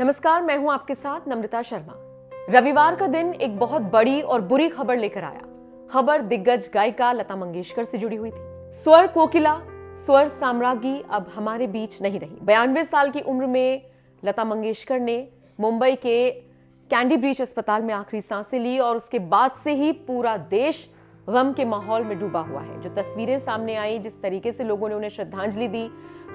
नमस्कार, मैं हूं आपके साथ नम्रता शर्मा। रविवार का दिन एक बहुत बड़ी और बुरी खबर लेकर आया। खबर दिग्गज गायिका लता मंगेशकर से जुड़ी हुई थी। स्वर कोकिला, स्वर साम्राज्ञी अब हमारे बीच नहीं रही। 92 साल की उम्र में लता मंगेशकर ने मुंबई के कैंडी ब्रीच अस्पताल में आखिरी सांसें ली और उसके बाद से ही पूरा देश गम के माहौल में डूबा हुआ है। जो तस्वीरें सामने आई, जिस तरीके से लोगों ने उन्हें श्रद्धांजलि दी,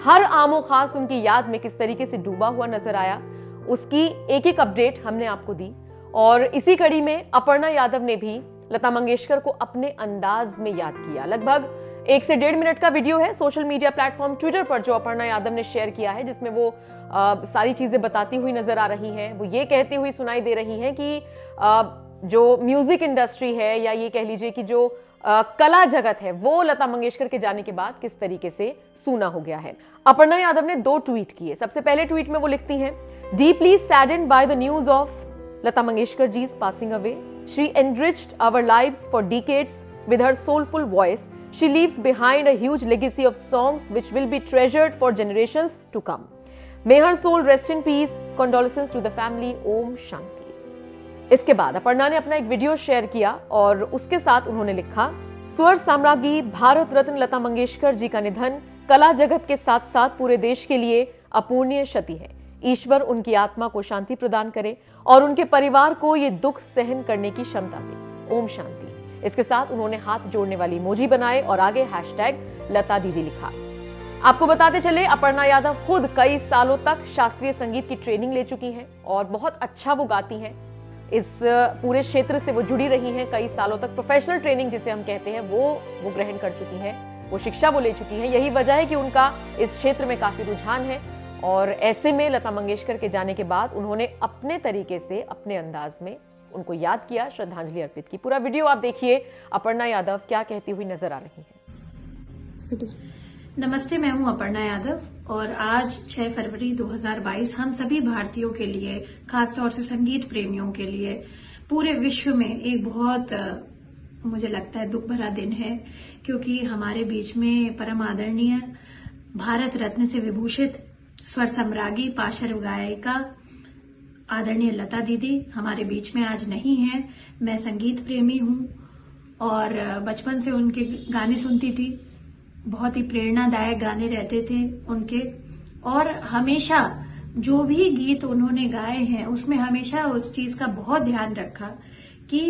हर आमो खास उनकी याद में किस तरीके से डूबा हुआ नजर आया, उसकी एक एक अपडेट हमने आपको दी। और इसी कड़ी में अपर्णा यादव ने भी लता मंगेशकर को अपने अंदाज में याद किया। लगभग 1 से 1.5 मिनट का वीडियो है सोशल मीडिया प्लेटफॉर्म ट्विटर पर जो अपर्णा यादव ने शेयर किया है, जिसमें वो सारी चीजें बताती हुई नजर आ रही हैं। वो ये कहती हुई सुनाई दे रही हैं कि जो म्यूजिक इंडस्ट्री है, या ये कह लीजिए कि जो कला जगत है, वो लता मंगेशकर के जाने के बाद किस तरीके से सूना हो गया है। अपर्णा यादव ने 2 ट्वीट किए। सबसे पहले ट्वीट में वो लिखती हैं, deeply saddened by the news of Lata Mangeshkar ji's passing away. She enriched our lives for decades with her soulful voice. She leaves behind a huge legacy of songs which will be treasured for generations to come. May her soul rest in peace. Condolences to the family. Om Shanti. इसके बाद अपर्णा ने अपना एक video share किया और उसके साथ उन्होंने लिखा, स्वर साम्राज्ञी भारत रत्न लता मंगेशकर जी का निधन कला जगत के साथ साथ पूरे देश के लिए अपूर्णीय क्षति है। ईश्वर उनकी आत्मा को शांति प्रदान करे और उनके परिवार को ये दुख सहन करने की क्षमता दे। ओम शांति। इसके साथ उन्होंने हाथ जोड़ने वाली इमोजी बनाए और आगे #लता दीदी लिखा। आपको बताते चले, अपर्णा यादव खुद कई सालों तक शास्त्रीय संगीत की ट्रेनिंग ले चुकी हैं और बहुत अच्छा वो गाती हैं। इस पूरे क्षेत्र से वो जुड़ी रही हैं कई सालों तक। प्रोफेशनल ट्रेनिंग जिसे हम कहते हैं वो ग्रहण कर चुकी हैं, वो शिक्षा वो ले चुकी हैं। यही वजह है कि उनका इस क्षेत्र में काफी रुझान है। और ऐसे में लता मंगेशकर के जाने के बाद उन्होंने अपने तरीके से, अपने अंदाज में उनको याद किया, श्रद्धांजलि अर्पित की। पूरा वीडियो आप देखिए, अपर्णा यादव क्या कहती हुई नजर आ रही हैं। नमस्ते, मैं हूं अपर्णा यादव और आज 6 फरवरी 2022 हम सभी भारतीयों के लिए, खासतौर से संगीत प्रेमियों के लिए, पूरे विश्व में एक बहुत मुझे लगता है दुख भरा दिन है, क्योंकि हमारे बीच में परम आदरणीय भारत रत्न से विभूषित स्वर सम्राज्ञी पार्श्व गायिका आदरणीय लता दीदी हमारे बीच में आज नहीं है। मैं संगीत प्रेमी हूं और बचपन से उनके गाने सुनती थी। बहुत ही प्रेरणादायक गाने रहते थे उनके, और हमेशा जो भी गीत उन्होंने गाए हैं उसमें हमेशा उस चीज का बहुत ध्यान रखा कि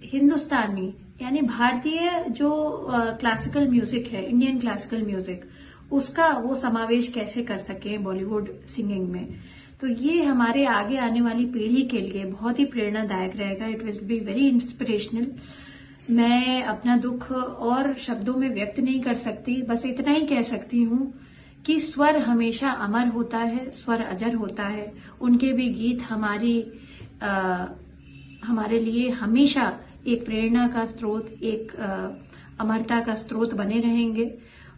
हिंदुस्तानी यानी भारतीय जो क्लासिकल म्यूजिक है, इंडियन क्लासिकल म्यूजिक, उसका वो समावेश कैसे कर सके बॉलीवुड सिंगिंग में। तो ये हमारे आगे आने वाली पीढ़ी के लिए बहुत ही प्रेरणादायक रहेगा। It will be very inspirational. मैं अपना दुख और शब्दों में व्यक्त नहीं कर सकती, बस इतना ही कह सकती हूँ कि स्वर हमेशा अमर होता है, स्वर अजर होता है। उनके भी गीत हमारे लिए हमेशा एक प्रेरणा का स्रोत, एक अमरता का स्रोत बने रहेंगे।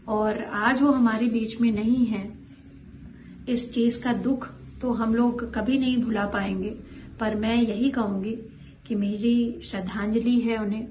और आज वो हमारे बीच में नहीं है, इस चीज का दुख तो हम लोग कभी नहीं भुला पाएंगे। पर मैं यही कहूंगी कि मेरी श्रद्धांजलि है उन्हें,